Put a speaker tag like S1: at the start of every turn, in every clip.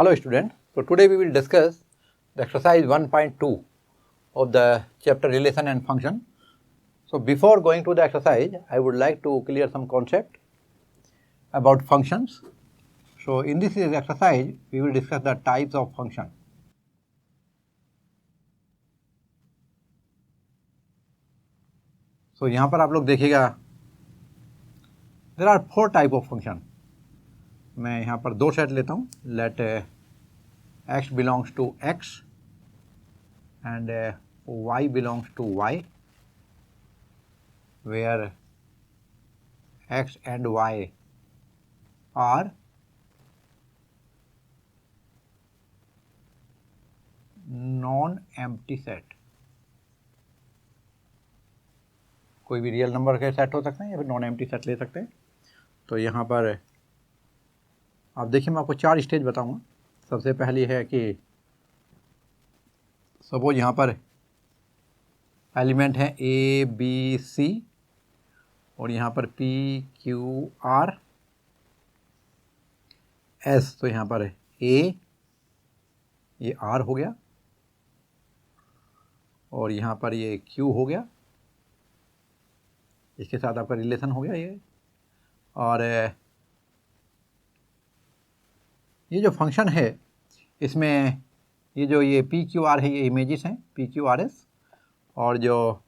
S1: Hello students, so today we will discuss the exercise 1.2 of the chapter relation and function. So before going to the exercise, I would like to clear some concept about functions. So in this exercise, we will discuss the types of function. So यहाँ पर आप लोग देखिएगा, there are 4 type of function. मैं यहाँ पर 2 set लेता हूँ. Let x belongs to x and y belongs to y, where x and y are non-empty set. कोई भी रियल नंबर के सेट हो सकते हैं या फिर नॉन एम्प्टी सेट ले सकते हैं. तो यहाँ पर आप देखिए, मैं आपको 4 स्टेज बताऊंगा. सबसे पहली है कि सपोज यहाँ पर एलिमेंट है ए बी सी और यहाँ पर पी क्यू आर एस. तो यहाँ पर ए, ये आर हो गया और यहाँ पर ये क्यू हो गया. इसके साथ आपका रिलेशन हो गया ये. और ये जो फंक्शन है इसमें ये जो ये पी क्यू आर है, ये इमेजेस हैं पी क्यू आर एस. और जो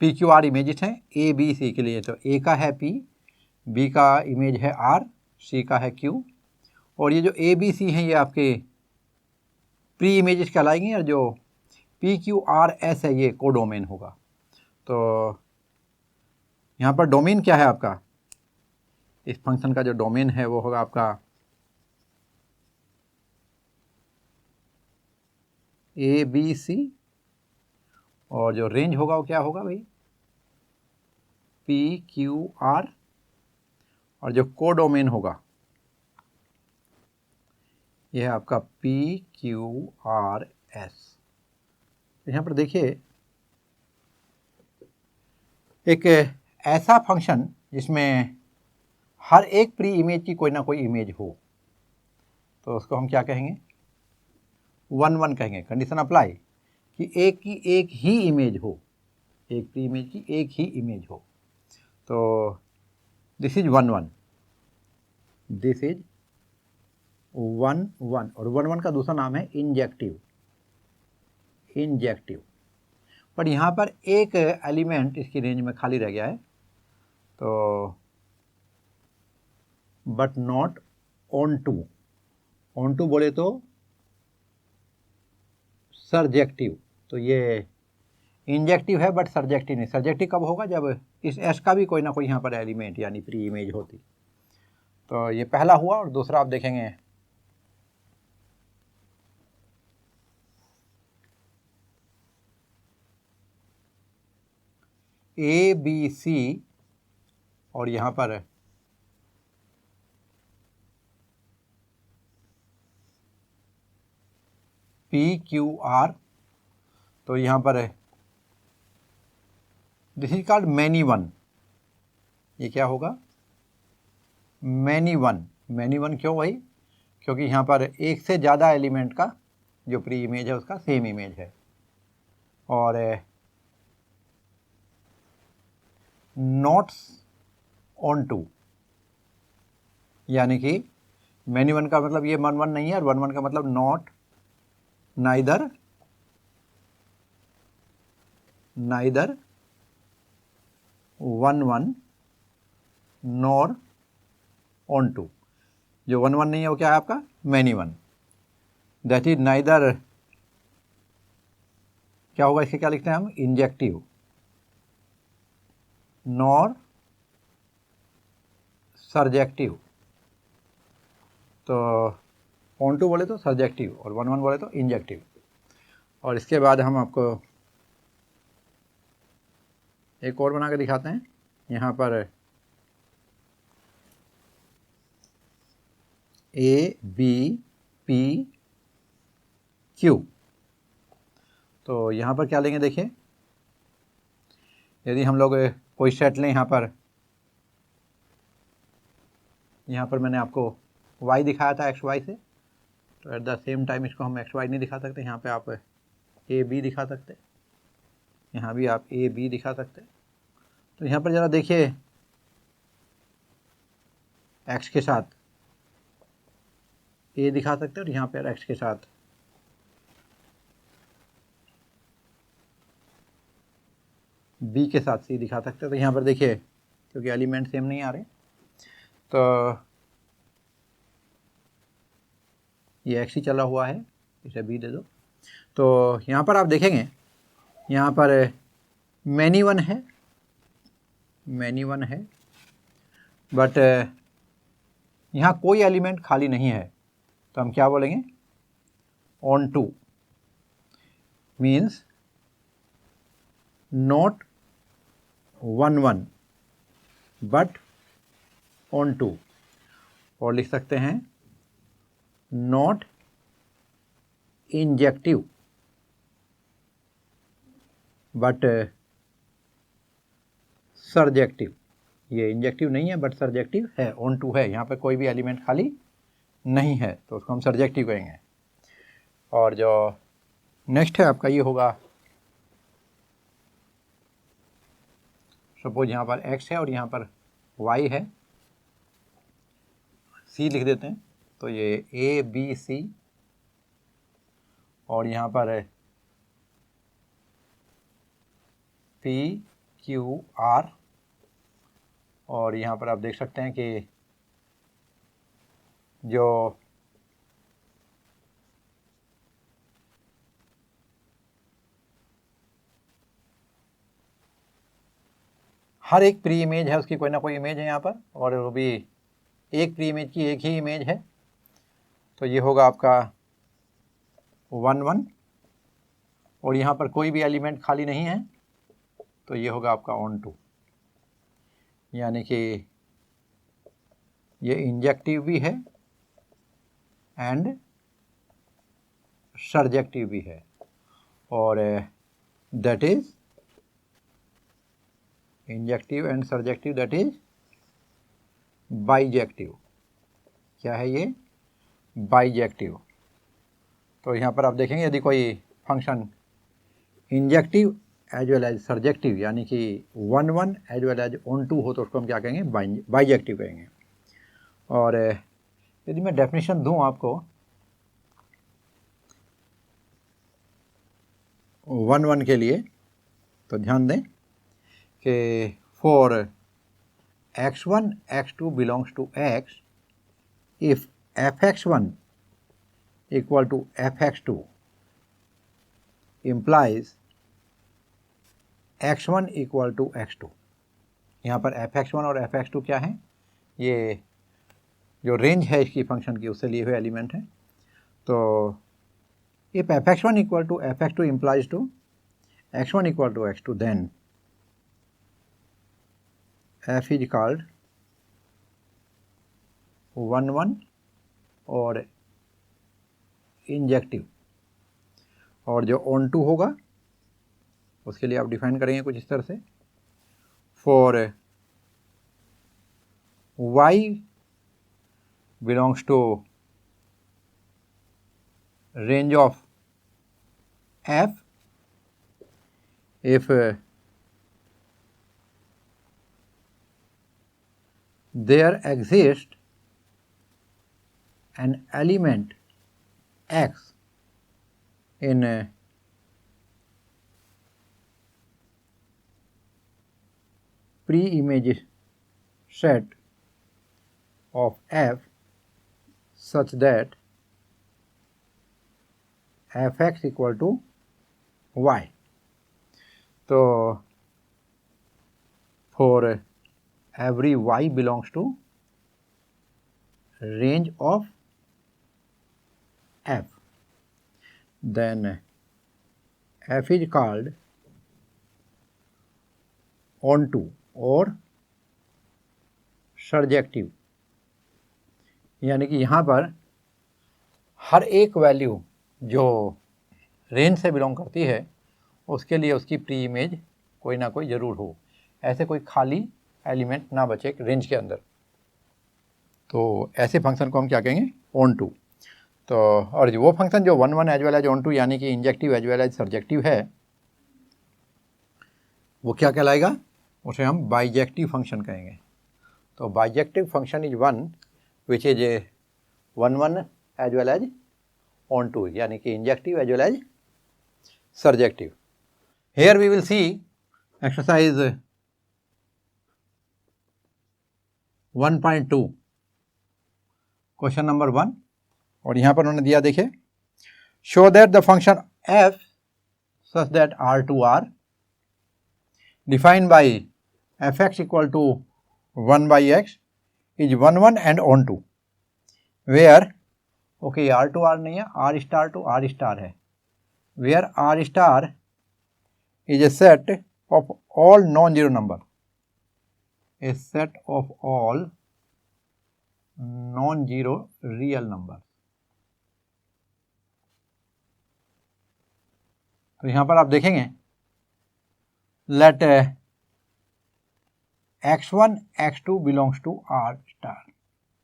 S1: पी क्यू आर इमेजेस हैं ए बी सी के लिए, तो ए का है पी, बी का इमेज है आर, सी का है क्यू. और ये जो ए बी सी हैं ये आपके प्री इमेजेस कहलाएंगे और जो पी क्यू आर एस है ये कोडोमेन होगा. तो यहाँ पर डोमेन क्या है आपका, इस फंक्शन का जो डोमेन है वो होगा आपका ए बी सी. और जो रेंज होगा वो क्या होगा भाई, पी क्यू आर. और जो कोडोमेन होगा ये है आपका पी क्यू आर एस. यहाँ पर देखिए, एक ऐसा फंक्शन जिसमें हर एक प्री इमेज की कोई ना कोई इमेज हो, तो उसको हम क्या कहेंगे, 1 कहेंगे. कंडीशन अप्लाई कि एक की एक ही इमेज हो, एक प्री इमेज की एक ही इमेज हो. तो दिस इज 1, दिस इज 1. और 1 का दूसरा नाम है इंजेक्टिव. पर यहाँ पर एक एलिमेंट इसकी रेंज में खाली रह गया है, तो बट नॉट ऑन टू बोले तो सर्जेक्टिव. तो ये इंजेक्टिव है बट सर्जेक्टिव नहीं. सर्जेक्टिव कब होगा, जब इस एस का भी कोई ना कोई यहाँ पर एलिमेंट यानी प्री इमेज होती. तो ये पहला हुआ. और दूसरा आप देखेंगे ए बी सी और यहाँ पर पी क्यू आर. तो यहाँ पर this is called many one. ये क्या होगा, मैनी वन. क्यों भाई, क्योंकि यहाँ पर एक से ज़्यादा एलिमेंट का जो प्री इमेज है उसका सेम इमेज है. और नॉट्स ऑन टू, यानी कि मैनी वन का मतलब ये 1 नहीं है, और 1 का मतलब not, neither 1 nor onto. जो 1 नहीं है वो क्या है आपका, many one. That is neither, क्या होगा इसके, क्या लिखते हैं हम, इंजेक्टिव, नॉर सर्जेक्टिव. तो ऑन टू बोले तो सर्जेक्टिव और 1 बोले तो इंजेक्टिव. और इसके बाद हम आपको एक और बना के दिखाते हैं. यहाँ पर ए बी पी क्यू. तो यहाँ पर क्या लेंगे, देखिए, यदि हम लोग कोई सेट लें यहाँ पर यहाँ पर मैंने आपको y दिखाया था xy से, तो एट द सेम टाइम इसको हम xy नहीं दिखा सकते, यहाँ पे आप a b दिखा सकते, यहाँ भी आप a b दिखा सकते। तो यहाँ पर ज़रा देखिए, x के साथ a दिखा सकते हैं और यहाँ पर x के साथ b के साथ c दिखा सकते हैं। तो यहाँ पर देखिए, क्योंकि एलिमेंट सेम नहीं आ रहे, तो ये x ही चला हुआ है, इसे b दे दो। तो यहाँ पर आप देखेंगे, यहाँ पर मैनी वन है, बट यहाँ कोई एलिमेंट खाली नहीं है, तो हम क्या बोलेंगे, onto means not 1 1 but onto, और लिख सकते हैं नॉट इंजेक्टिव बट सर्जेक्टिव। ये इंजेक्टिव नहीं है बट सर्जेक्टिव है, ऑन टू है, यहाँ पर कोई भी एलिमेंट खाली नहीं है, तो उसको हम सर्जेक्टिव कहेंगे। और जो नेक्स्ट है आपका ये होगा, सपोज यहाँ पर x है और यहाँ पर y है, c लिख देते हैं, तो ये a b c, और यहाँ पर p q r, और यहाँ पर आप देख सकते हैं कि जो हर एक प्री इमेज है उसकी कोई ना कोई इमेज है यहाँ पर, और वो भी एक प्री इमेज की एक ही इमेज है, तो ये होगा आपका 1 1, और यहाँ पर कोई भी एलिमेंट खाली नहीं है, तो ये होगा आपका ऑन टू, यानी कि ये इंजेक्टिव भी है एंड सर्जेक्टिव भी है, और that is injective and surjective, that is bijective. क्या है ये, बाइजेक्टिव। तो यहाँ पर आप देखेंगे, यदि कोई function injective as well as surjective, यानी कि 1 1 as well as on to हो, तो उसको हम क्या कहेंगे, बाइजेक्टिव कहेंगे। और यदि मैं डेफिनेशन दूं आपको 1 1 के लिए, तो ध्यान दें कि for x1 x2 belongs to x, if fx1 equal to fx2 implies x1 equal to x2। यहाँ पर fx1 और fx2 क्या है, ये जो रेंज है इसकी फंक्शन की, उससे लिए हुए एलिमेंट हैं। तो if fx1 equal to fx2 implies to x1 equal to x2, then f is called 1 1 और इंजेक्टिव, और जो ऑन टू होगा उसके लिए आप डिफाइन करेंगे कुछ इस तरह से, for y belongs to range of f, if there exists an element x in a pre-image set of f such that fx equal to y. तो for every y belongs to range of f, then f is called onto और surjective, यानी कि यहाँ पर हर एक value जो range से belong करती है उसके लिए उसकी प्री इमेज कोई ना कोई ज़रूर हो, ऐसे कोई खाली एलिमेंट ना बचे रेंज के अंदर। तो ऐसे फंक्शन को हम क्या कहेंगे, ऑन टू। तो और जो वो फंक्शन जो 1 1 as well as on to यानी कि injective as well as surjective है, वो क्या कहलाएगा, उसे हम बाइजेक्टिव फंक्शन कहेंगे। तो bijective function is one which is 1 1 as well as on to, यानी कि injective as well as surjective. Here we will see exercise 1.2 question number 1, और यहाँ पर उन्होंने दिया, देखिए, show that the function f such that R2R defined by fx equal to 1 by x is 1 1 and on 2 where, okay, R2R नहीं है, R star to R star है, where R star is a set of all non-zero number, a set of all non-zero real number। तो यहाँ पर आप देखेंगे, let x1 x2 belongs to R star,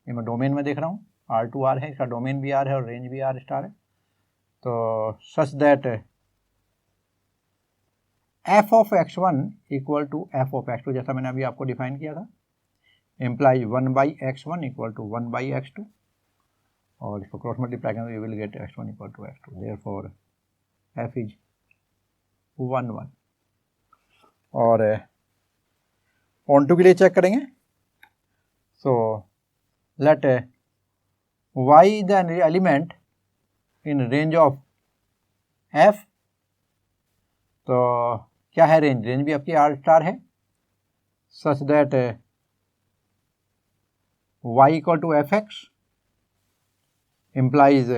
S1: ये मैं डोमेन में देख रहा हूँ, R2R है, इसका डोमेन भी R है और रेंज भी R स्टार है। तो such that f of x1 equal to f of x2, जैसा मैंने अभी आपको डिफाइन किया था, implies 1 by x1 equal to 1 by x2, और इसको क्रॉस मल्टीप्लाई करेंगे, you will get x1 equal to x2, therefore f is 1 1। और ऑन टू के लिए चेक करेंगे, so let y the element in range of f, तो क्या है रेंज, रेंज भी आपकी R स्टार है, such that y equal to f x implies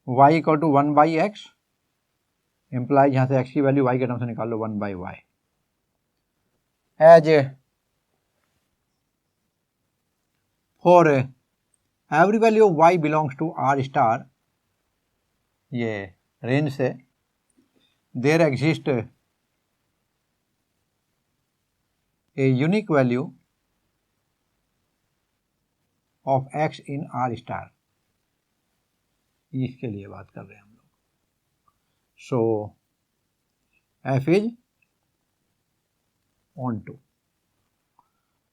S1: y equal to 1 by x, implies यहाँ से x की वैल्यू y के टर्म से निकाल लो 1 by y, as for every value of y belongs to R star, ये range से there exists a unique value of x in R star, इसके लिए बात कर रहे हैं हम लोग। So f is onto,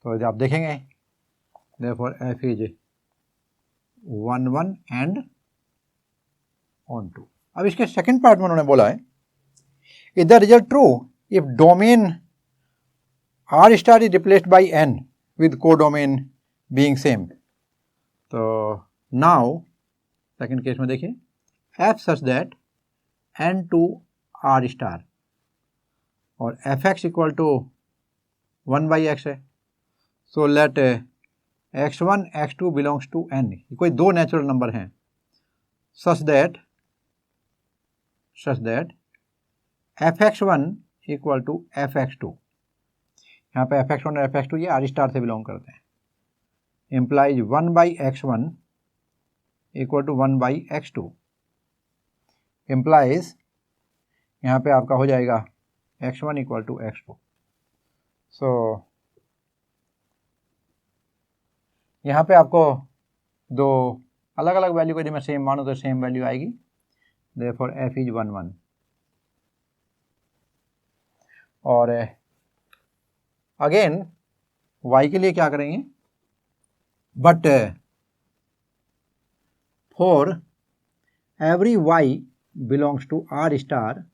S1: तो आप देखेंगे therefore f is 1 1 and onto. अब इसके सेकंड पार्ट में उन्होंने बोला है, is the result true if domain R star is replaced by n with codomain being same। तो now सेकंड केस में देखिए, f such that n to R star और fx equal to 1 by x है, so let x1 x2 belongs to n, कोई दो natural number हैं, such that fx1 equal to fx2, यहाँ पे fx1 और fx2 ये R स्टार से बिलोंग करते हैं, implies 1 by x1 equal to 1 by x2, implies यहाँ पे आपका हो जाएगा x1 इक्वल टू x2। सो यहाँ पे आपको दो अलग अलग वैल्यू को यदि मैं सेम मानूँ तो सेम वैल्यू आएगी, देयरफॉर f इज 1 1। और अगेन y के लिए क्या करेंगे, but for every y belongs to R star,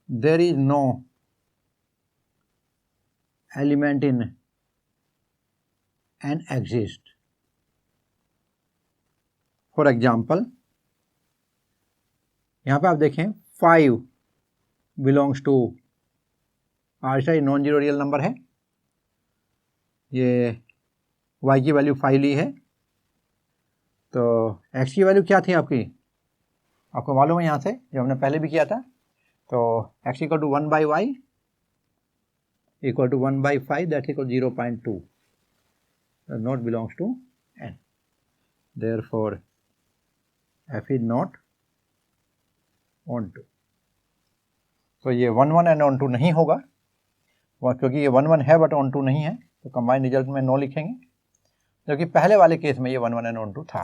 S1: there is no element in n exist। For example यहाँ पे आप देखें 5 belongs to R star, non zero real number है, ये y की वैल्यू 5 ली है, तो x की वैल्यू क्या थी आपकी, आपको मालूम है यहाँ से जो हमने पहले भी किया था, तो x equal to 1 by y equal to 1 by 5 that equal 0.2, not belongs to n, therefore f is not onto. तो ये 1 1 एंड ऑन टू नहीं होगा, क्योंकि ये 1 1 है बट ऑन टू नहीं है, तो कंबाइंड रिजल्ट में नो लिखेंगे, जबकि पहले वाले केस में ये 1 1 एंड ऑन टू था।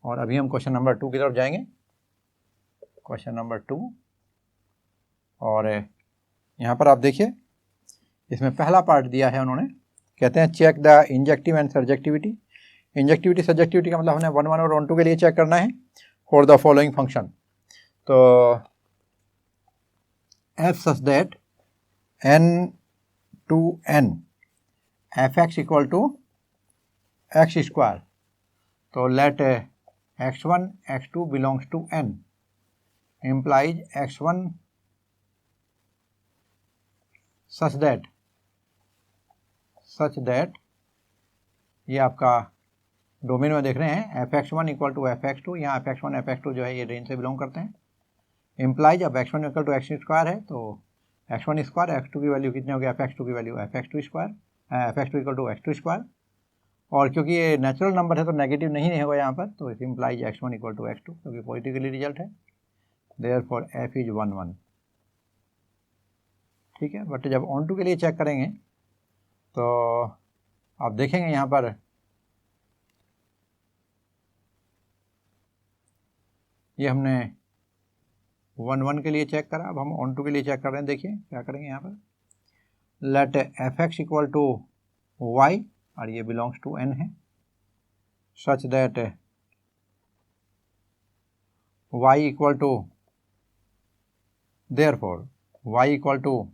S1: और अभी हम क्वेश्चन नंबर 2 की तरफ जाएंगे। क्वेश्चन नंबर 2, और यहाँ पर आप देखिए, इसमें पहला पार्ट दिया है उन्होंने, कहते हैं check the injective and surjectivity. Injectivity surjectivity का मतलब हमने 1 1 और ऑन टू के लिए चेक करना है फॉर द फॉलोइंग फंक्शन। तो F such that n to n fx equal to x square, तो let x1 x2 belongs to n implies x1 such that ये आपका डोमेन में देख रहे हैं fx1 इक्वल टू fx2, यहाँ fx1 fx2 जो है ये रेंज से बिलोंग करते हैं। इम्प्लाइज अब x1 equal to x square है, तो x1 स्क्वायर x2 की वैल्यू कितनी हो गया, fx2 की value fx2 square, fx2 equal to x2 square, और क्योंकि ये नेचुरल नंबर है तो नेगेटिव नहीं होगा यहाँ पर, तो it implies x1 equal to x2 क्योंकि पॉजिटिव के लिए रिजल्ट है। देयरफॉर f इज 1 1, ठीक है। बट जब ऑन टू के लिए चेक करेंगे तो आप देखेंगे यहाँ पर ये हमने 1 1 के लिए चेक करा, अब हम ऑन टू के लिए चेक कर रहे हैं। देखिए क्या करेंगे यहाँ पर, let fx equal to y, और ये बिलोंग्स टू n है, such that y equal to, therefore y equal to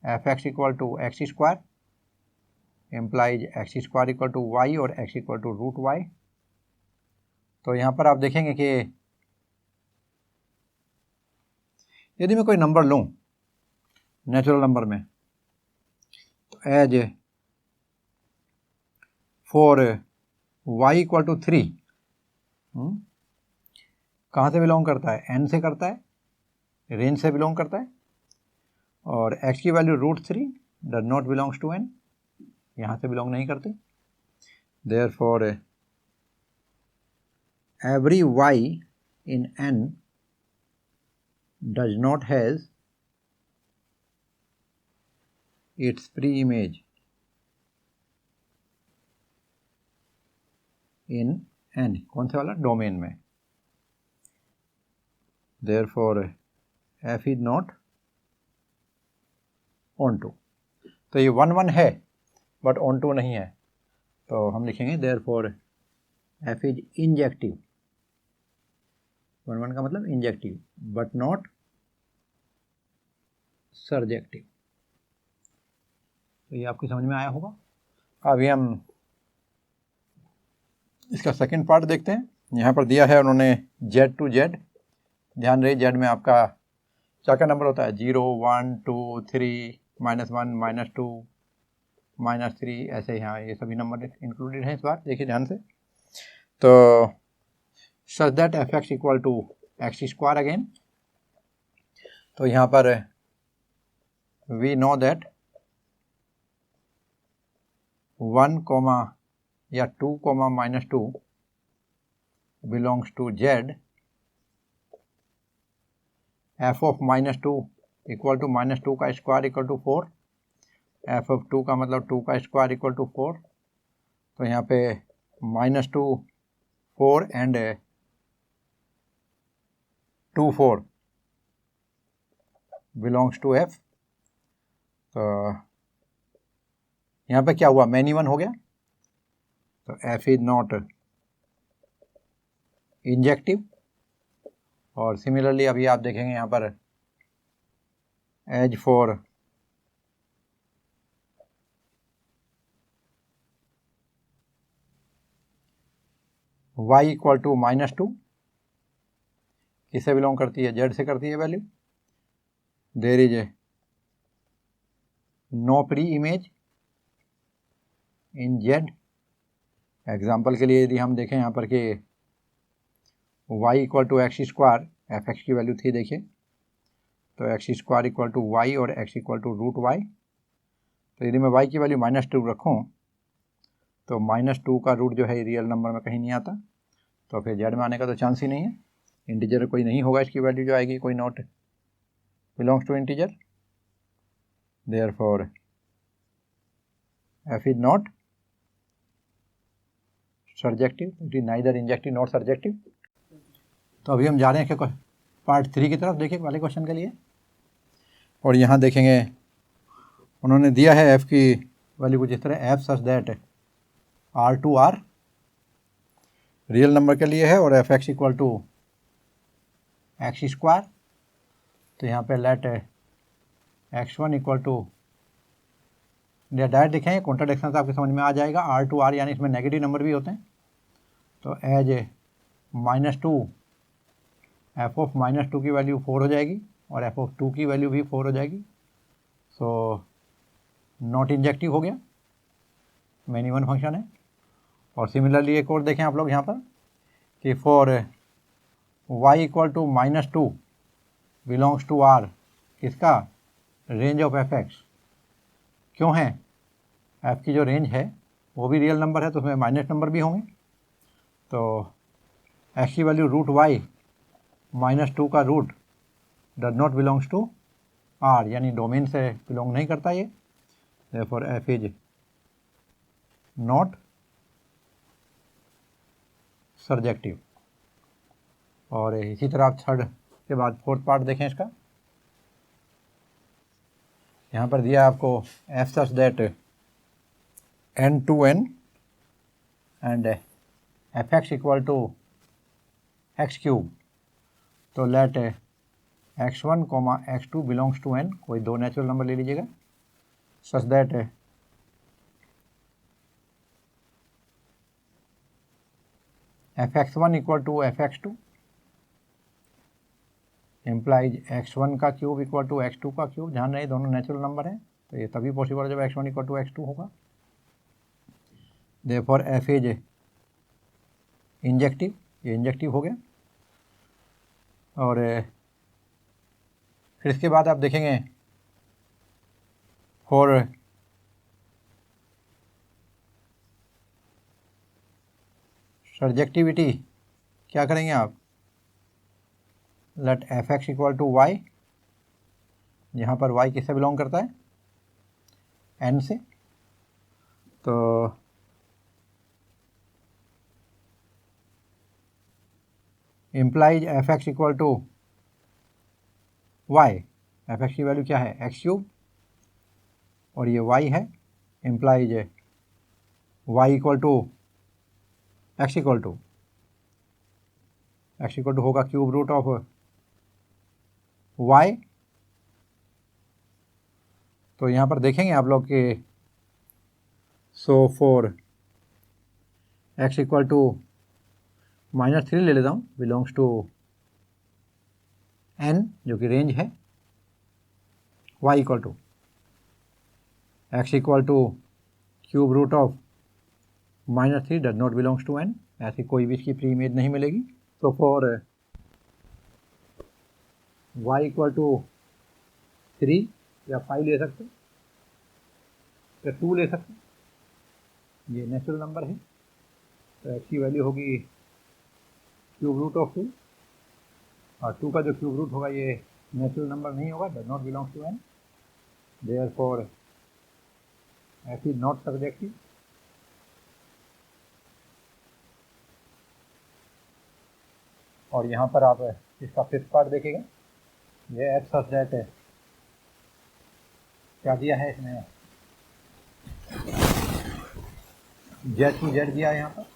S1: fx equal to x square implies x square equal to y और x equal to root y। तो यहाँ पर आप देखेंगे कि यदि मैं कोई नंबर लूँ नेचुरल नंबर में, तो as for y equal to 3 कहाँ से बिलोंग करता है, n से करता है, रेंज से बिलोंग करता है, और x की value √3 does not belongs to n, यहाँ से बिलोंग नहीं करते। Therefore every y in n does not has its pre-image in n, कौन से वाला, डोमेन में। therefore f is not on to, तो ये 1 1 है बट on to नहीं है, तो हम लिखेंगे therefore f is injective। 1 1 का मतलब इंजेक्टिव बट नॉट सर्जेक्टिव। तो ये आपकी समझ में आया होगा। अभी हम इसका सेकंड पार्ट देखते हैं। यहाँ पर दिया है उन्होंने Z to Z, ध्यान रहे Z में आपका क्या नंबर होता है, 0 1 2 3 -1 -2 -3, ऐसे यहाँ ये सभी नंबर इंक्लूडेड हैं इस बार, देखिए ध्यान से। तो such that fx equal to x square again, तो यहाँ पर वी नो दैट 1 या 2 -2 belongs to z, f of -2 equal to -2 का square equal to 4, f of 2 का मतलब 2 का स्क्वायर इक्वल टू 4, तो यहाँ पे -2 4 एंड 2 4 बिलोंग्स टू f। तो यहाँ पे क्या हुआ, मैनी वन हो गया, तो f इज नॉट इंजेक्टिव। और सिमिलरली अभी आप देखेंगे यहाँ पर as for y equal to -2, किससे बिलोंग करती है, z से करती है value. There is no preimage in z। Example के लिए यदि हम देखें यहाँ पर कि y equal to x square, f x की वैल्यू थी देखिए, तो x square equal to Y और x equal to root y. तो यदि मैं y की वैल्यू -2 रखूँ तो -2 का रूट जो है रियल नंबर में कहीं नहीं आता, तो फिर z में आने का तो चांस ही नहीं है, इंटीजर कोई नहीं होगा इसकी वैल्यू जो आएगी, कोई not belongs to integer. therefore f is not surjective, it is neither injective nor surjective. तो अभी हम जा रहे हैं पार्ट 3 की तरफ, देखिए वाले क्वेश्चन के लिए। और यहाँ देखेंगे उन्होंने दिया है f की वैल्यू कुछ इस तरह, f such that R2R real number के लिए है और fx equal to x square. तो यहाँ पे let x1 equal to, direct देखें कॉन्ट्राडिक्शन से आपके समझ में आ जाएगा। R2R यानी इसमें नेगेटिव नंबर भी होते हैं, तो एज -2 f ऑफ -2 की वैल्यू 4 हो जाएगी और f ऑफ 2 की वैल्यू भी 4 हो जाएगी। सो नॉट इंजेक्टिव हो गया, मेन इवन फंक्शन है। और सिमिलरली एक और देखें आप लोग यहाँ पर कि for y equal to -2 belongs to R, किसका, रेंज ऑफ fx। क्यों है, f की जो रेंज है वो भी रियल नंबर है, तो उसमें माइनस नंबर भी होंगे। तो x की वैल्यू रूट y -2 का root does not belongs to R, यानी डोमेन से बिलोंग नहीं करता ये। therefore f is not surjective. और इसी तरह आप थर्ड के बाद फोर्थ पार्ट देखें इसका। यहाँ पर दिया आपको f such that n to n एंड fx equal to X cube. तो let x1, x2 belongs to n, कोई दो नेचुरल नंबर ले लीजिएगा, such that fx1 equal to fx2 implies x1 का क्यूब इक्वल टू x2 का cube. ध्यान रहे दोनों नेचुरल नंबर हैं, तो ये तभी पॉसिबल है जब x1 इक्वल टू x2 होगा। देयरफॉर f इज इंजेक्टिव, ये इंजेक्टिव हो गया। और फिर इसके बाद आप देखेंगे फॉर सर्जेक्टिविटी क्या करेंगे आप, let fx equal to y, यहाँ पर y किससे बिलोंग करता है, n से। तो implies fx equal to y, fx की वैल्यू क्या है, एक्स क्यूब, और ये y है, implies y equal to x equal to होगा क्यूब रूट ऑफ y। तो यहाँ पर देखेंगे आप लोग कि so for x equal to -3 ले लेता हूँ, बिलोंग्स टू n जो कि रेंज है, y equal to x equal to cube root of -3 does not belongs to n, ऐसी कोई भी इसकी प्री इमेज नहीं मिलेगी। तो फॉर y इक्वल टू 3 या 5 ले सकते या 2 ले सकते, ये नेचुरल नंबर है। तो x की वैल्यू होगी क्यूब रूट ऑफ 2, और 2 का जो क्यूब रूट होगा ये नेचुरल नंबर नहीं होगा, does not belongs to n। Therefore f is not surjective. और यहाँ पर आप इसका फिफ्थ पार्ट देखेंगे, ये f सच दैट है, क्या दिया है इसमें, z टू z दिया है यहाँ पर,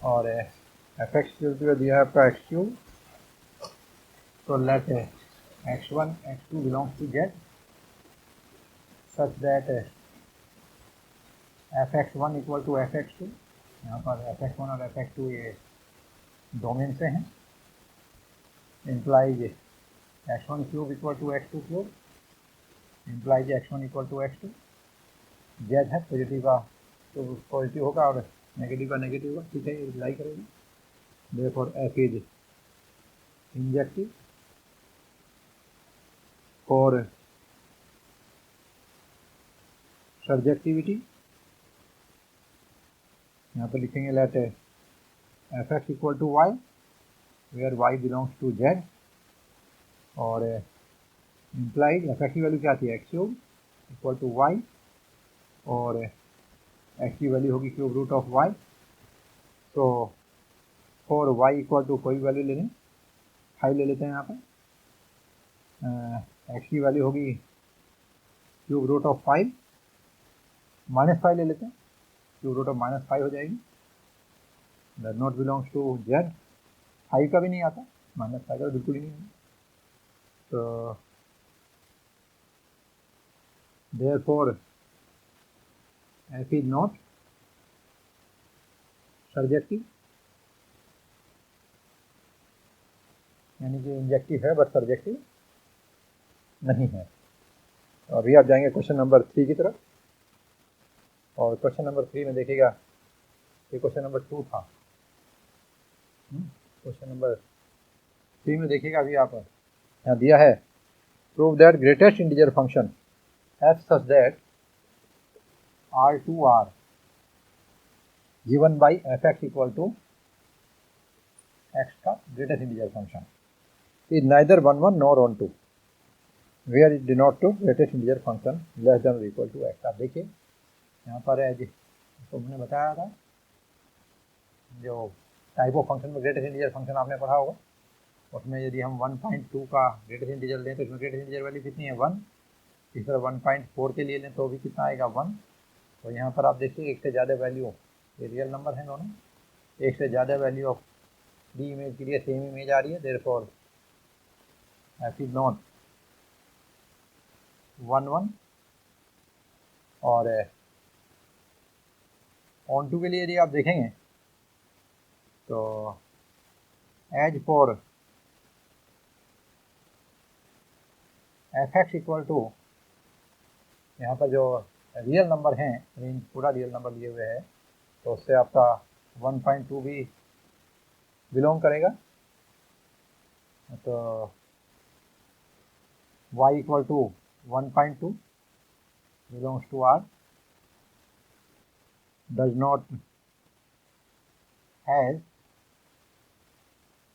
S1: और fx क्यूब दिया है आपका एक्स क्यूब। तो let x1 x2 belongs to z such that fx1 equal to fx2। यहाँ पर fx1 और fx2 ये डोमेन से हैं, implies x1 cube equal to x2 cube, implies x1 equal to x2। z है पॉजिटिव का तो पॉजिटिव होगा और नेगेटिव का नेगेटिव होगा, ठीक है, ये अप्लाई करेंगे। Therefore f is injective. For surjectivity यहाँ पर लिखेंगे let fx equal to y, where y belongs to z, और इम्प्लाइड एफ एक्स की वैल्यू क्या थी, X cube equal to Y, और एक्स की वैल्यू होगी क्यूब रूट ऑफ वाई। तो फॉर वाई इक्वल टू कोई वैल्यू ले लें, 5 ले लेते हैं यहाँ पर। एक्स की वैल्यू होगी क्यूब रूट ऑफ 5 -5 ले लेते हैं, क्यूब रूट ऑफ -5 हो जाएगी। That not belongs to z, 5 का भी नहीं आता, -5 का बिल्कुल ही नहीं है। तो therefore f is not surjective, यानी कि इंजेक्टिव है बट सर्जेक्टिव नहीं है। तो अभी आप जाएंगे क्वेश्चन नंबर 3 की तरफ, और क्वेश्चन नंबर 3 में देखिएगा, ये क्वेश्चन नंबर 2 था। क्वेश्चन नंबर 3 में देखिएगा, अभी आप यहाँ दिया है, prove that greatest integer function F such that R2R given by fx equal to x का greatest integer function is neither 1 1 nor 1 2 where it denote to greatest integer function less than or equal to x। आप देखिए यहाँ पर है जी, तो मैंने बताया था जो टाइप ऑफ फंक्शन में ग्रेटेस्ट इंटीजर फंक्शन आपने पढ़ा होगा, उसमें यदि हम 1.2 का ग्रेटेस्ट इंटीजर लें तो इसमें ग्रेटेस्ट इंटीजर वैल्यू कितनी है, 1। इस तरह 1.4 के लिए लें तो भी कितना आएगा, 1। तो यहाँ पर आप देखिए एक से ज़्यादा वैल्यू, ये रियल नंबर है दोनों, एक से ज़्यादा वैल्यू ऑफ डी इमेज के लिए सेम इमेज आ रही है, देयरफॉर एफ इज नॉट 1 1। और ऑन टू के लिए यदि आप देखेंगे तो as for f x equal to, यहाँ पर जो रियल नंबर हैं, रेंज पूरा रियल नंबर लिए हुए है, तो उससे आपका 1.2 भी बिलोंग करेगा। तो y equal to 1.2 belongs to R, does not has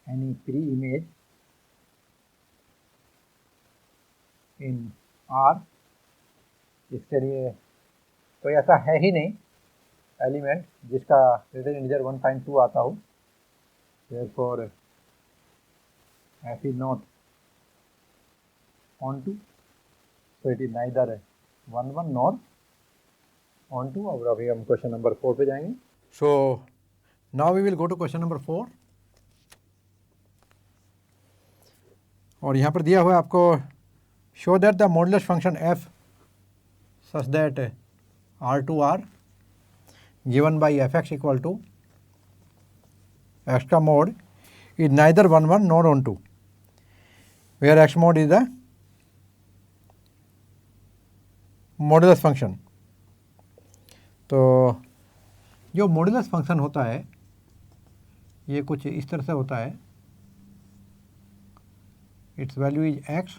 S1: any preimage in R। इसके लिए कोई ऐसा है ही नहीं एलिमेंट जिसका ग्रेटेस्ट इंटीजर 1.2 आता हो, therefore f is not onto, so it is neither 1 1 nor onto। और अभी हम क्वेश्चन नंबर 4 पे जाएंगे। So now we will go to question number 4, और यहाँ पर दिया हुआ है आपको, show that the modulus function f such that R2R given by fx equal to x का mod is neither 1 1 nor 1 2 where x mod is the modulus function. तो जो मॉडुलस फंक्शन होता है ये कुछ इस तरह से होता है, its value is x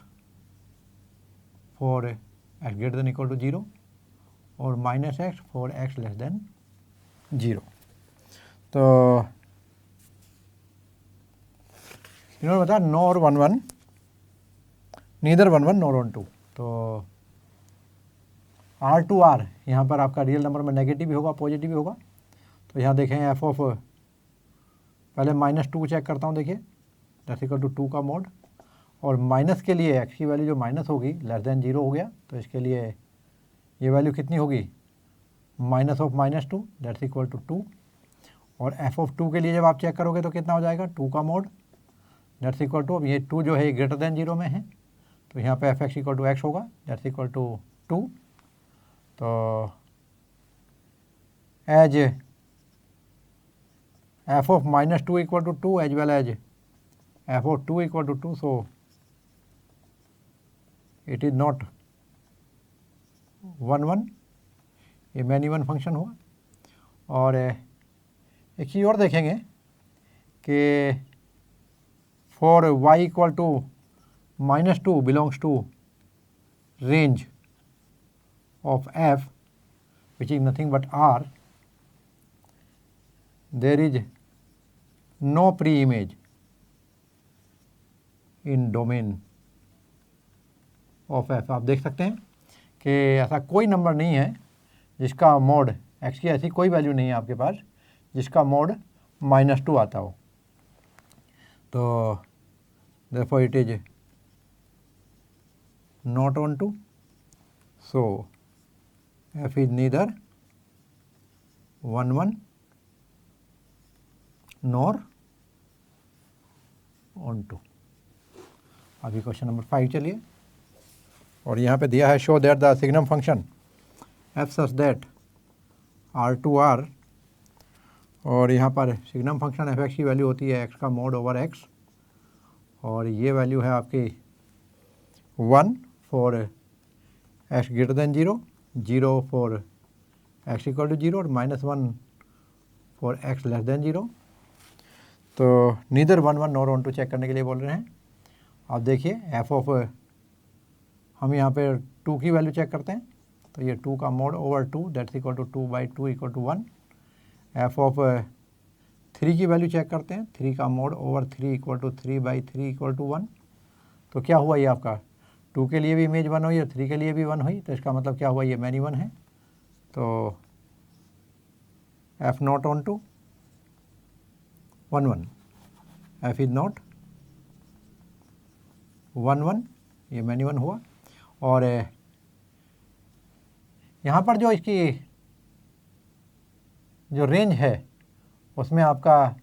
S1: for x greater than equal to 0 और -x for x less than 0। तो इन्होंने बताया नॉर 1 1, नीदर 1 1 नॉर 1 2। तो R2R यहाँ पर आपका रियल नंबर में नेगेटिव भी होगा पॉजिटिव भी होगा। तो यहाँ देखें एफ ऑफ, पहले -2 चेक करता हूँ, देखिए दैट्स इक्वल टू 2 का मोड, और माइनस के लिए x की वैल्यू जो माइनस होगी लेस देन 0 हो गया, तो इसके लिए ये वैल्यू कितनी होगी, minus of -2 that's equal to 2। और एफ ऑफ 2 के लिए जब आप चेक करोगे तो कितना हो जाएगा, 2 का मोड दैट्स इक्वल टू, अब ये 2 जो है ग्रेटर देन 0 में है, तो यहाँ पे f x equal to x होगा दैट्स इक्वल टू 2। तो as f of -2 equal to 2 as well as f of 2 equal to 2, so it is not 1 1, ये मैन इवन फंक्शन हुआ। और एक चीज़ और देखेंगे कि for y equal to -2 belongs to range of f which is nothing but R, there is no pre-image in domain of F. आप देख सकते हैं कि ऐसा कोई नंबर नहीं है जिसका मोड एक्स की ऐसी कोई वैल्यू नहीं है आपके पास जिसका मोड -2 आता हो। तो therefore it is not onto, so f is neither 1 1 nor onto। अभी क्वेश्चन नंबर 5 चलिए, और यहाँ पे दिया है show that the signum function F such that R2R, और यहाँ पर सिग्नम फंक्शन एफ एक्स की वैल्यू होती है एक्स का मोड ओवर एक्स, और ये वैल्यू है आपकी 1 for x greater than 0, 0 for x equal to 0 और -1 फॉर एक्स लेस देन 0। तो नीदर 1 1 नॉर 1 2 चेक करने के लिए बोल रहे हैं। आप देखिए एफ ऑफ, हम यहाँ पे 2 की वैल्यू चेक करते हैं, तो ये 2 का mod over 2 that's equal to 2/2 equal to 1। F of 3 की वैल्यू चेक करते हैं, 3 का mod over 3 equal to 3/3 equal to 1। तो क्या हुआ ये आपका 2 के लिए भी इमेज 1 हुई और 3 के लिए भी 1 हुई, तो इसका मतलब क्या हुआ ये मैनी 1 है। तो f not onto 1 1, f is not 1 1, ये मैनी 1 हुआ। और यहाँ पर जो इसकी जो रेंज है उसमें आपका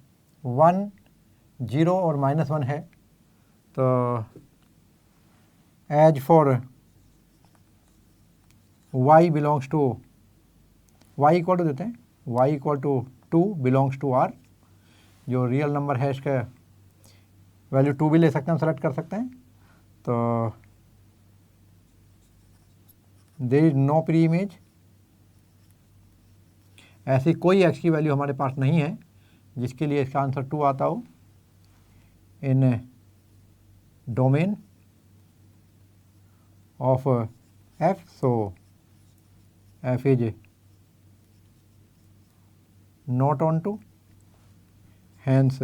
S1: 1 0 और -1 है। तो as for y belongs to, y equal to देते हैं, y equal to 2 belongs to r, जो रियल नंबर है इसका वैल्यू 2 भी ले सकते हैं, हम सेलेक्ट कर सकते हैं। तो there is no preimage, ऐसी कोई एक्स की वैल्यू हमारे पास नहीं है जिसके लिए इसका आंसर 2 आता हो in domain of F. So F is not onto, hence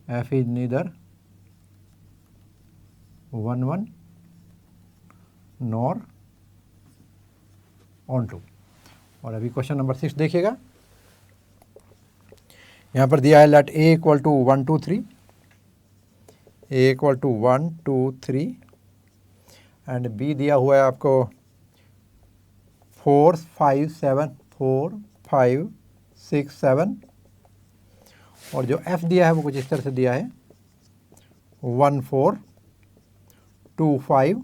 S1: F is neither 1 1 nor onto. और अभी क्वेश्चन नंबर 6 देखिएगा, यहाँ पर दिया है let a equal to 1 2 3, a equal to 1 2 3 and b दिया हुआ है आपको 4 5 7 4 5 6 7, और जो f दिया है वो कुछ इस तरह से दिया है 1 4 2 5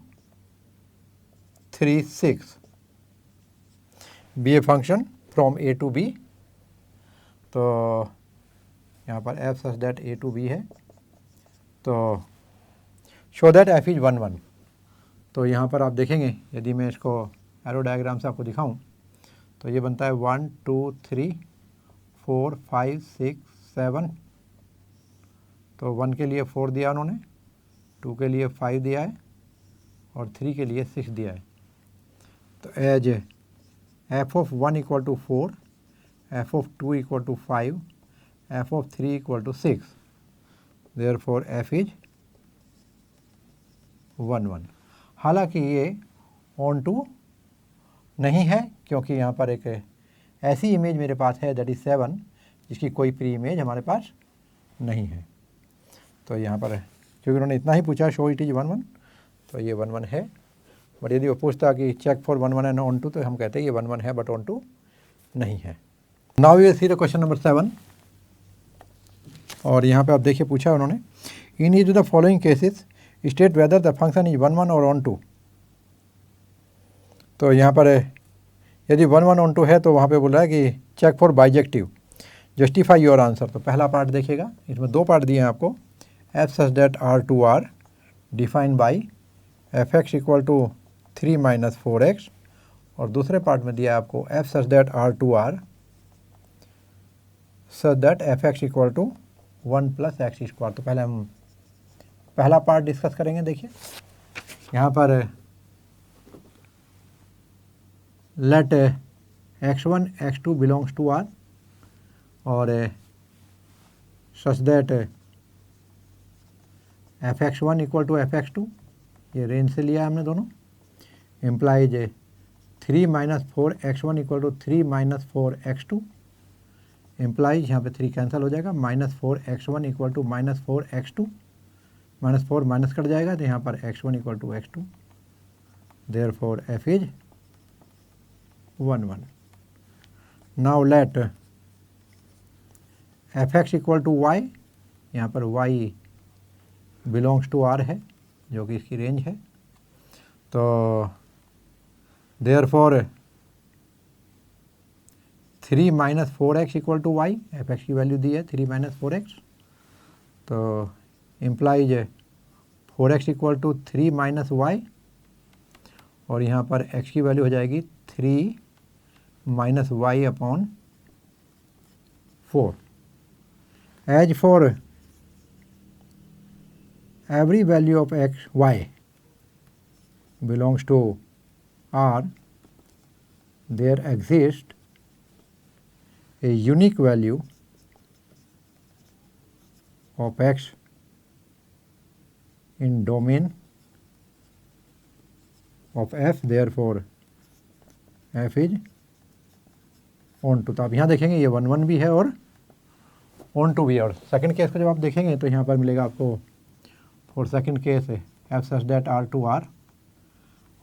S1: 3 6, be a function from A to B. तो यहाँ पर f such that A to B है, तो शो दैट एफ इज 1 1। तो यहाँ पर आप देखेंगे यदि मैं इसको एरो डायग्राम से आपको दिखाऊं तो ये बनता है 1 2 3 4 5 6 7। तो 1 के लिए 4 दिया उन्होंने, 2 के लिए 5 दिया है और 3 के लिए 6 दिया है। तो as f of 1 equal to 4, f of 2 equal to 5, f of 3 equal to 6, therefore f is 1 1। हालांकि ये ऑन टू नहीं है क्योंकि यहाँ पर एक ऐसी इमेज मेरे पास है दैट इज 7 जिसकी कोई प्री इमेज हमारे पास नहीं है। तो यहाँ पर क्योंकि उन्होंने इतना ही पूछा शो इट इज 1 1, तो ये 1 1 है। बट यदि वो पूछता कि check for 1 1 and onto, तो हम कहते हैं ये 1 1 है बट ऑन टू नहीं है। Now we will see the question number 7, और यहाँ पे आप देखिए पूछा है उन्होंने in each the following cases state whether the function is 1 1 और ऑन टू। तो यहाँ पर यदि 1 1 ऑन टू है तो वहाँ पे बोल रहा है कि check for bijective, justify your answer. तो पहला पार्ट देखिएगा, इसमें 2 पार्ट दिए हैं आपको, f such that R2R defined by f x equal to 3 minus 4x, और दूसरे पार्ट में दिया है आपको f such that R2R such that f x equal to 1 plus x square. तो पहले हम पहला पार्ट डिस्कस करेंगे। देखिए यहाँ पर late x1 x2 belongs to R और सच that fx1 equal to fx2 ये रेंज से लिया है हमने दोनों, इम्प्लाइज 3 - 4x1 = 3 - 4x2, इम्प्लाइज यहाँ पे 3 कैंसिल हो जाएगा, -4x1 = -4x2, -4 माइनस कट जाएगा तो यहाँ पर x1 = x2, therefore f is 1 1। Now let fx = y, यहाँ पर y बिलोंग्स टू r है जो कि इसकी रेंज है, तो देयरफॉर 3 - 4x = y, fx की वैल्यू दी है 3 - 4x, तो इम्प्लाइज 4x = 3 - y, और यहाँ पर x की वैल्यू हो जाएगी 3 - y/4। As for every value of x, y belongs to R, there exists a unique value of x in domain of f, therefore f is on to। तो आप यहाँ देखेंगे ये 1 1 भी है और on to भी है, और सेकंड केस को जब आप देखेंगे तो यहाँ पर मिलेगा आपको for second case f such that r to r,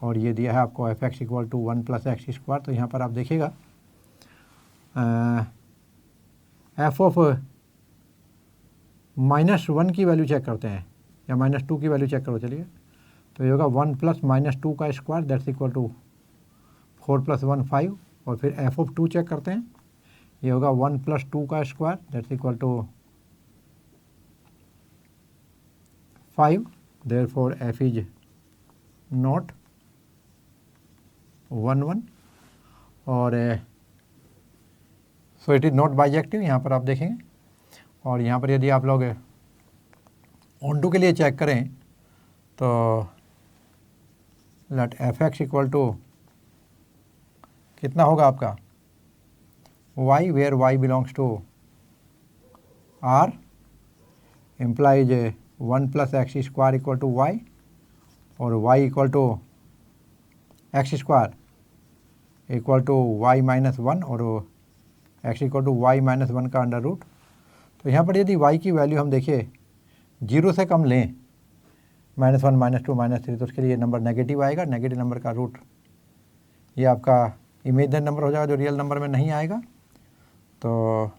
S1: और ये दिया है आपको fx = 1 + x²। तो यहाँ पर आप देखिएगा f ऑफ -1 की वैल्यू चेक करते हैं या -2 की वैल्यू चेक करो, चलिए, तो ये होगा 1 + -2 का स्क्वायर, दैट्स इक्वल टू 4 + 1 5, और फिर f ऑफ 2 चेक करते हैं, ये होगा 1 + 2 का square, that's equal to 5, therefore f is not 1 1, और so it is not bijective, यहाँ पर आप देखेंगे। और यहाँ पर यदि आप लोग ऑन टू के लिए चेक करें तो लेट fx = कितना होगा आपका y, where y belongs to r, implies 1 + x² = y, और y = x² = y - 1, और x = y - 1 का अंडर रूट। तो यहाँ पर यदि y की वैल्यू हम देखिए 0 से कम लें, -1 -2 -3, तो उसके लिए नंबर नेगेटिव आएगा, नेगेटिव नंबर का रूट ये आपका इमेजिनरी नंबर हो जाएगा जो रियल नंबर में नहीं आएगा। तो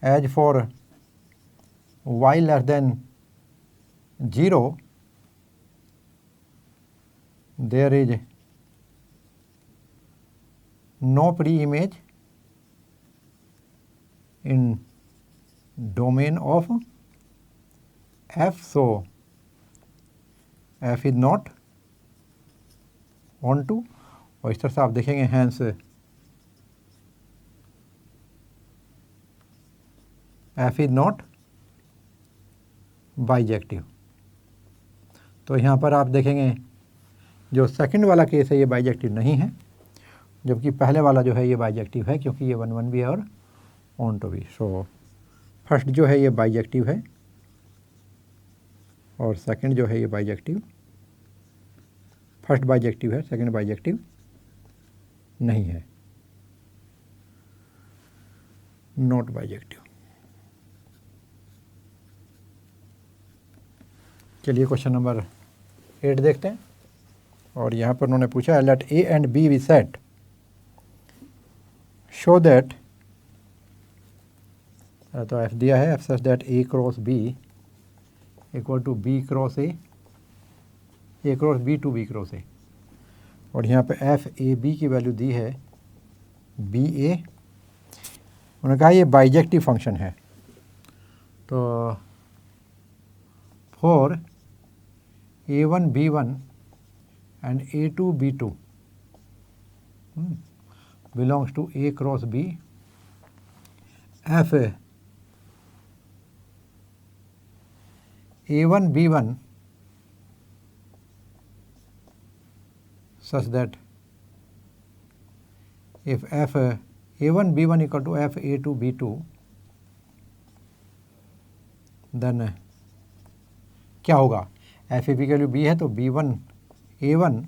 S1: as for y less than 0 there is no preimage in domain of f, so f is not on to, और इस तरह से आप देखेंगे hence f is not bijective. तो यहाँ पर आप देखेंगे जो सेकंड वाला केस है ये बाइजेक्टिव नहीं है, जबकि पहले वाला जो है ये बाइजेक्टिव है, क्योंकि ये 1 1 भी है और ऑन टू भी। सो फर्स्ट जो है ये बाइजेक्टिव है और सेकंड जो है ये बाइजेक्टिव, फर्स्ट बाइजेक्टिव है, सेकंड बाइजेक्टिव नहीं है, नॉट बाइजेक्टिव। चलिए क्वेश्चन नंबर 8 देखते हैं, और यहाँ पर उन्होंने पूछा है let a and b be set show that, तो f दिया है f such that a cross b equal to b cross a cross b to b cross a, और यहाँ पे f a b की वैल्यू दी है b a। उन्होंने कहा ये बाइजेक्टिव फंक्शन है, तो for a1 b1 and a2 b2 belongs to a cross b, f a1 b1 such that if f a1 b1 equal to f a2 b2, then क्या होगा, F A B की value B है तो B1 A1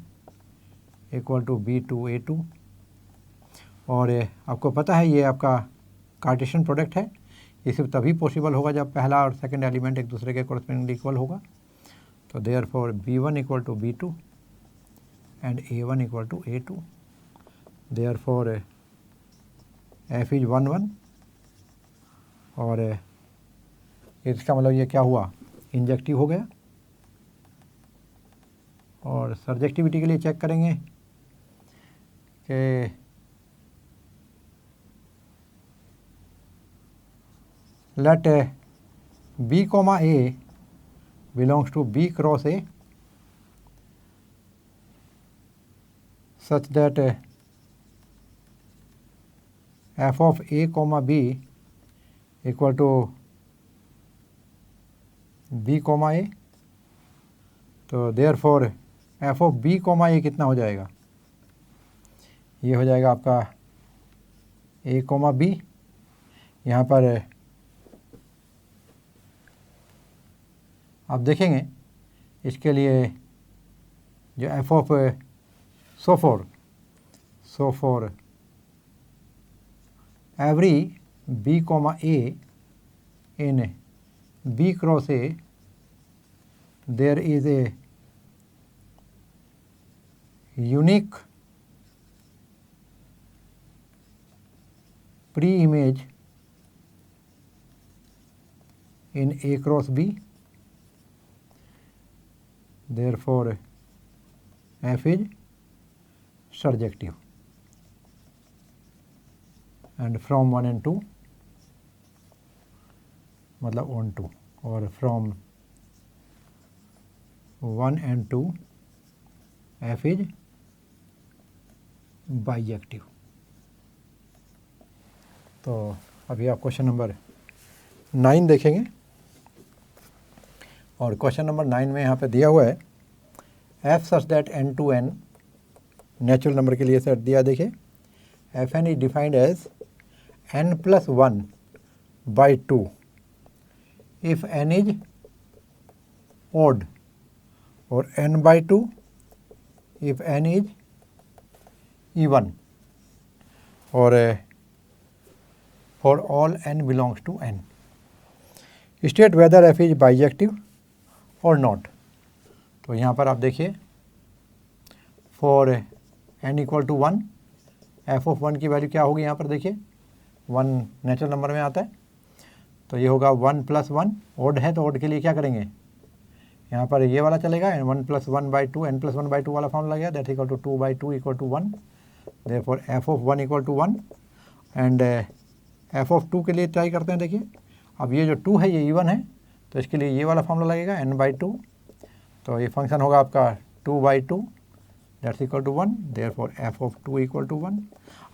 S1: equal to B2 A2। और आपको पता है ये आपका कार्टेशियन प्रोडक्ट है, ये सिर्फ तभी पॉसिबल होगा जब पहला और सेकंड एलिमेंट एक दूसरे के कॉरस्पॉन्डिंगली इक्वल होगा। तो therefore B1 equal to B2 and A1 equal to A2। Therefore F is 1 1 और इसका मतलब ये क्या हुआ, इंजेक्टिव हो गया। और सर्जेक्टिविटी के लिए चेक करेंगे कि let B comma A belongs to B cross A such that f of A comma B equal to B comma A। तो therefore f of B comma A कितना हो जाएगा, ये हो जाएगा आपका A comma B। यहाँ पर आप देखेंगे इसके लिए जो f of so for every B comma A in B cross A there is a unique pre-image in A cross B, therefore F is surjective and from 1 and 2 मतलब on 2 और from 1 and 2 F is bijective. तो अभी आप question number 9 देखेंगे और question number 9 में यहाँ पे दिया हुआ है f such that n to n natural number के लिए सेट दिया। देखिए f n is defined as n plus 1 by 2 if n is odd और n by 2 if n is even और for all n belongs to n। State whether f is bijective or not। तो यहाँ पर आप देखिए for n equal to 1 f of 1 की value क्या होगी, यहाँ पर देखिए 1 नेचुरल नंबर में आता है तो ये होगा 1 plus 1। ओड है तो ओड के लिए क्या करेंगे, यहाँ पर ये वाला चलेगा 1 plus 1 by 2 n plus 1 by 2 वाला फॉर्मूला गया that equal to 2 by 2 equal to 1। Therefore f of 1 equal to 1 and f of 2 के लिए ट्राई करते हैं। देखिए अब ये जो 2 है ये इवन है तो इसके लिए ये वाला फॉर्मूला लगेगा n by 2। तो ये फंक्शन होगा आपका 2 by 2 that's equal to 1। Therefore f of 2 equal to 1।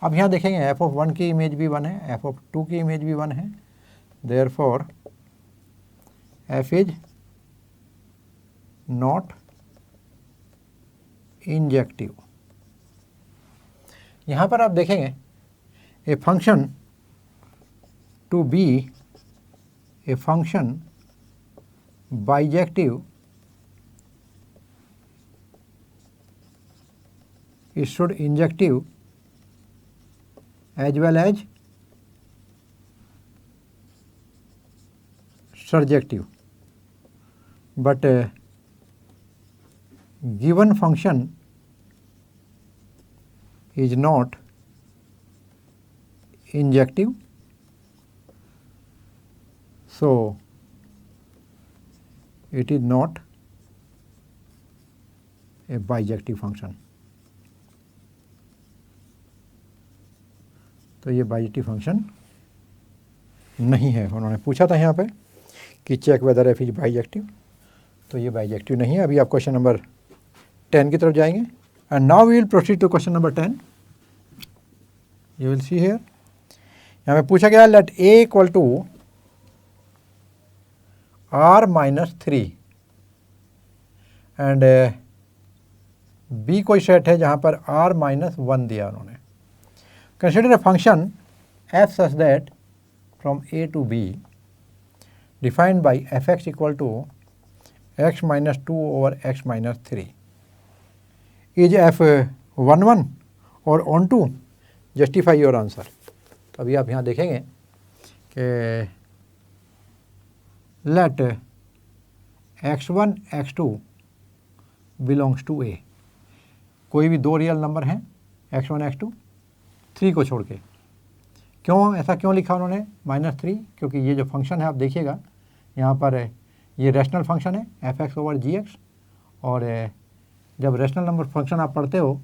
S1: अब यहाँ देखेंगे f of 1 की इमेज भी 1 है, f of 2 की इमेज भी 1 है। Therefore f is not injective. यहाँ पर आप देखेंगे a function to be a function bijective it should injective as well as surjective, but given function is not injective, so it is not a bijective function। तो ये bijective function नहीं है। उन्होंने पूछा था यहाँ पे कि check whether f is bijective, तो ये बाइजेक्टिव नहीं है। अभी आप क्वेश्चन नंबर 10 की तरफ जाएंगे and now we will proceed to question number 10। You will see here यहाँ पे पूछा गया let a equal to r-3 and b कोई सेट है जहाँ पर r-1 दिया उन्होंने। Consider a function f such that from a to b defined by fx equal to x minus 2 over x minus 3 is f11 और onto justify your answer. तो अभी आप यहाँ देखेंगे कि late x1 x2 belongs to a, कोई भी दो रियल नंबर हैं x1 x2 3 को छोड़ के। क्यों ऐसा क्यों लिखा उन्होंने -3? क्योंकि ये जो फंक्शन है आप देखिएगा यहाँ पर ये रैशनल फंक्शन है f(x) ओवर g(x), और जब रैशनल नंबर फंक्शन आप पढ़ते हो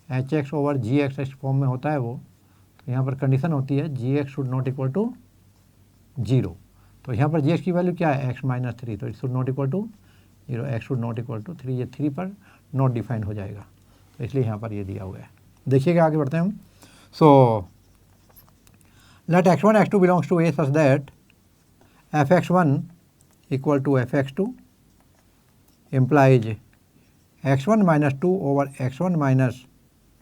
S1: h(x) ओवर g(x) इस फॉर्म में होता है वो, तो यहाँ पर कंडीशन होती है g(x) should not equal to 0। तो यहाँ पर g(x) की वैल्यू क्या है x माइनस 3, तो it should not equal to 0, x should not equal to 3, ये 3 पर नॉट डिफाइन हो जाएगा, तो इसलिए यहाँ पर ये दिया हुआ है। देखिएगा आगे बढ़ते हैं हम। So let x1 x2 belongs to a such that f(x1) equal to f(x2) implies x1 minus 2 over x1 minus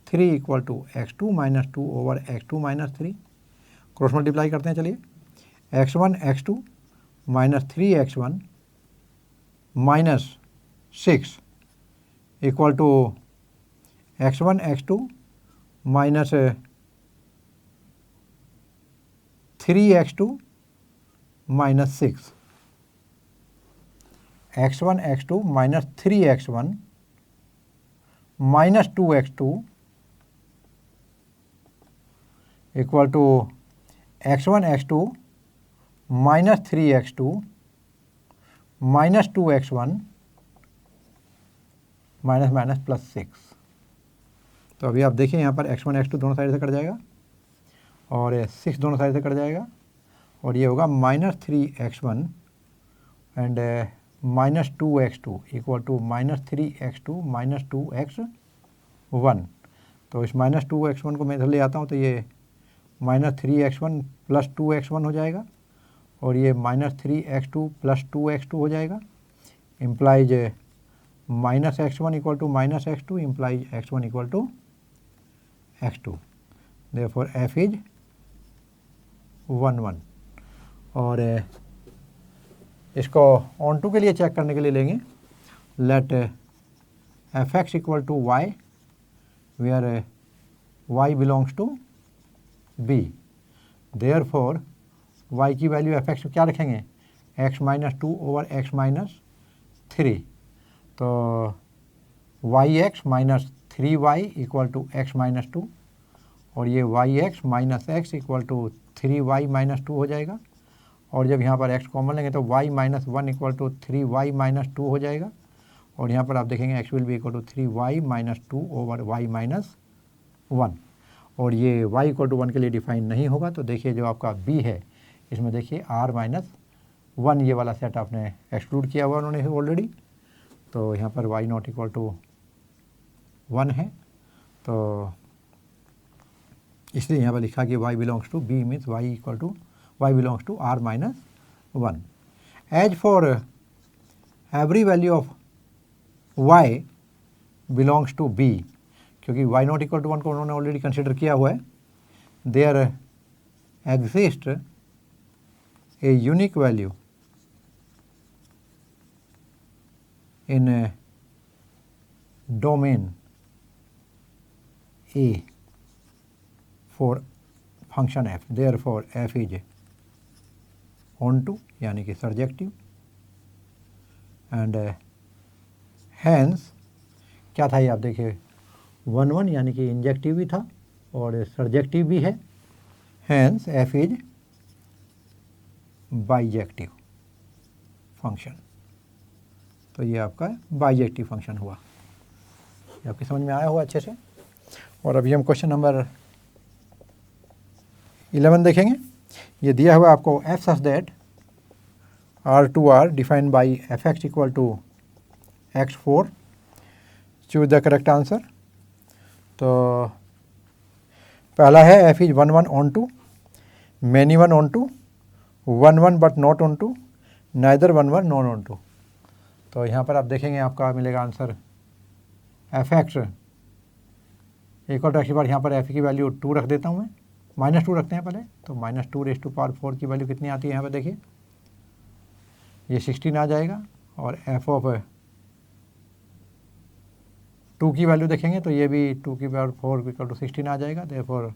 S1: 3 equal to x2 minus 2 over x2 minus 3। Cross multiply करते हैं, चलिए। x1 x2 minus 3x1 minus 6 equal to x1 x2 minus 3x2 minus 6, x1 x2 minus 3x1 minus 2x2 equal to x1 x2 minus 3x2 minus 2x1 minus minus plus 6। तो अभी आप देखिए यहाँ पर x1 x2 दोनों side से cut जाएगा और 6 दोनों साइड से कट जाएगा, और ये होगा -3x1 and minus 2x2 equal to -3x2 minus 2x1। तो इस माइनस 2x1 को मैं इधर ले आता हूँ, तो ये -3x1 प्लस 2x1 हो जाएगा, और ये -3x2 प्लस 2x2 हो जाएगा। Implies -x1 equal to -x2 implies x1 equal to x2, therefore f is 1 1। और इसको ऑन टू के लिए चेक करने के लिए लेंगे, let f(x) equal to y where y belongs to b, therefore y की वैल्यू f(x) क्या रखेंगे x minus 2 over x minus 3, तो yx minus 3y equal to x minus 2, और ये yx minus x equal to 3y minus 2 हो जाएगा, और जब यहाँ पर x कॉमन लेंगे तो y minus 1 equal to 3y minus 2 हो जाएगा, और यहाँ पर आप देखेंगे x will be equal to 3y minus 2 over y minus 1, और ये y इक्वल टू 1 के लिए डिफाइन नहीं होगा। तो देखिए जो आपका b है इसमें देखिए r माइनस 1 ये वाला सेट आपने एक्सक्लूड किया हुआ उन्होंने ऑलरेडी, तो यहाँ पर y नॉट इक्वल टू 1 है, तो इसलिए यहाँ पर लिखा कि y belongs to b means y equal to y belongs to r minus 1। As for every value of y belongs to b, क्योंकि y नॉट इक्वल टू 1 को उन्होंने ऑलरेडी कंसिडर किया हुआ है, there exist a unique value in domain A for function f, therefore f is onto यानी कि surjective, and hence क्या था ये आप देखिए 1 1 यानी कि इंजेक्टिव भी था और सर्जेक्टिव भी है, hence f is bijective function. तो ये आपका बाइजेक्टिव फंक्शन हुआ, ये आपकी समझ में आया हुआ अच्छे से। और अभी हम क्वेश्चन नंबर 11 देखेंगे। ये दिया हुआ आपको f such that R2R defined by f(x) equal to x4, choose the correct answer. तो पहला है f is 1 1 onto, many 1 onto, 1 1 but not onto, neither 1 1 non onto. तो यहाँ पर आप देखेंगे आपका मिलेगा answer f(x) equal to x बार, यहाँ पर f की वैल्यू 2 रख देता हूँ मैं, -2 रखते हैं पहले, तो -2 रेज़ टू पावर 4 की वैल्यू कितनी आती है यहाँ पर देखिए ये 16 आ जाएगा, और एफ ऑफ 2 की वैल्यू देखेंगे तो ये भी 2 की पावर 4 इक्वल टू 16 आ जाएगा। Therefore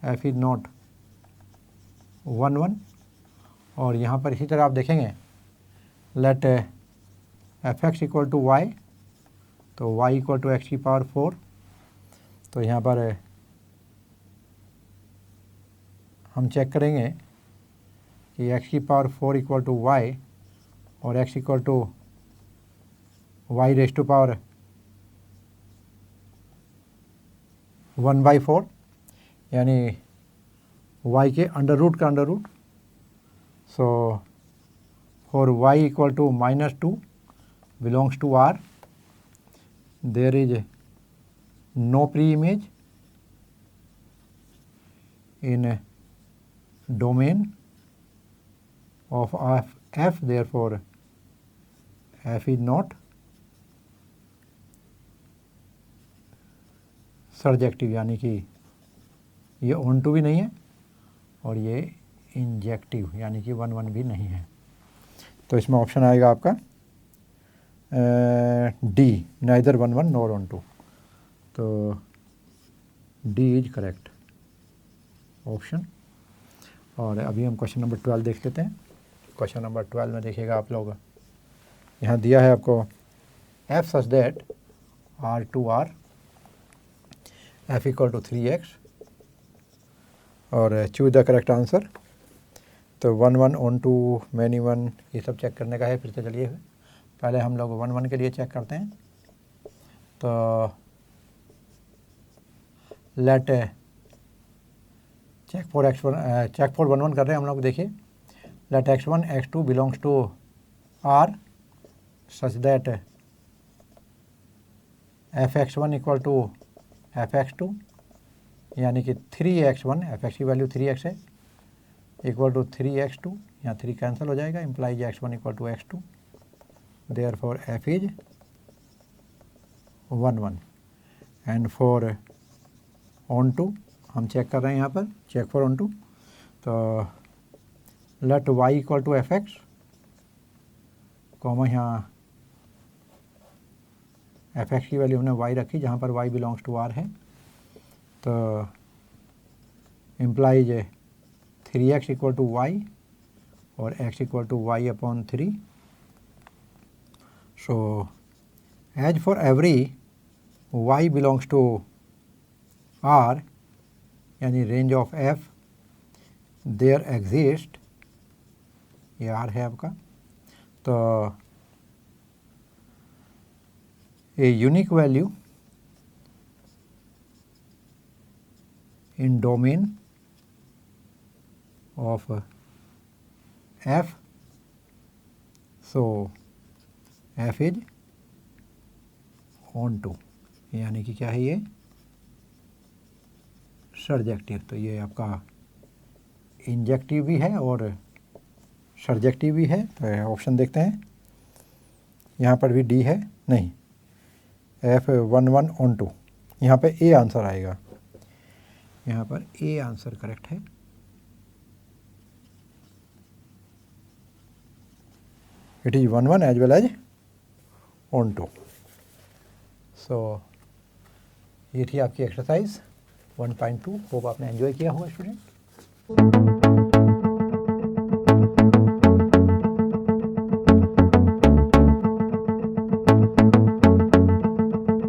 S1: f is not 1 1। और यहाँ पर इसी तरह आप देखेंगे let f x equal to y, तो वाई इक्वल टू एक्स की पावर 4। तो यहाँ पर हम चेक करेंगे कि एक्स की पावर 4 इक्वल टू वाई और x equal to y raise to power 1/4, यानी y के अंडर रूट का under root. So for y equal to -2 belongs to R, there is no preimage in domain of f, therefore f is not surjective, यानी कि ये on to भी नहीं है और ये इंजेक्टिव यानी कि 1 1 भी नहीं है। तो इसमें ऑप्शन आएगा आपका D, neither 1 1 nor onto. तो डी इज करेक्ट ऑप्शन। और अभी हम क्वेश्चन नंबर 12 देख लेते हैं। क्वेश्चन नंबर 12 में देखिएगा आप लोग, यहाँ दिया है आपको f such that R to R f equal to 3x और चूज द करेक्ट आंसर। तो 1 1 ऑन टू मैनी 1 ये सब चेक करने का है। फिर से चलिए पहले हम लोग 1 1 के लिए चेक करते हैं। तो let check for x1 check for 1 1 कर रहे हैं हम लोग। देखिए let x1 x2 belongs to R such that f(x1) equal to f(x2), यानी कि 3x1, f(x) की वैल्यू 3x है, इक्वल टू 3x2, यहाँ 3 कैंसिल हो जाएगा, implies x1 equal to x2, therefore f is 1 1। And for onto हम check कर रहे हैं यहाँ पर, चेक फॉर ऑन टू। तो let y equal to f(x), comma यहाँ f(x) की वैल्यू हमने y रखी जहाँ पर y बिलोंग्स टू R है। तो implies 3x equal to y और x equal to y upon 3। So as for every y belongs to R, यानी range of f, there exist, ये R है आपका, तो a unique value in domain of f, so f is on to, यानी कि क्या है ये सर्जेक्टिव। तो ये आपका इंजेक्टिव भी है और सर्जेक्टिव भी है। तो ऑप्शन देखते हैं, यहाँ पर भी डी है, नहीं f(1 1) ऑन टू, यहाँ पे ए आंसर आएगा, यहाँ पर ए आंसर करेक्ट है। It is 1 1 as well as on टू। सो ये थी आपकी एक्सरसाइज 1.2। होप आपने एंजॉय किया होगा स्टूडेंट।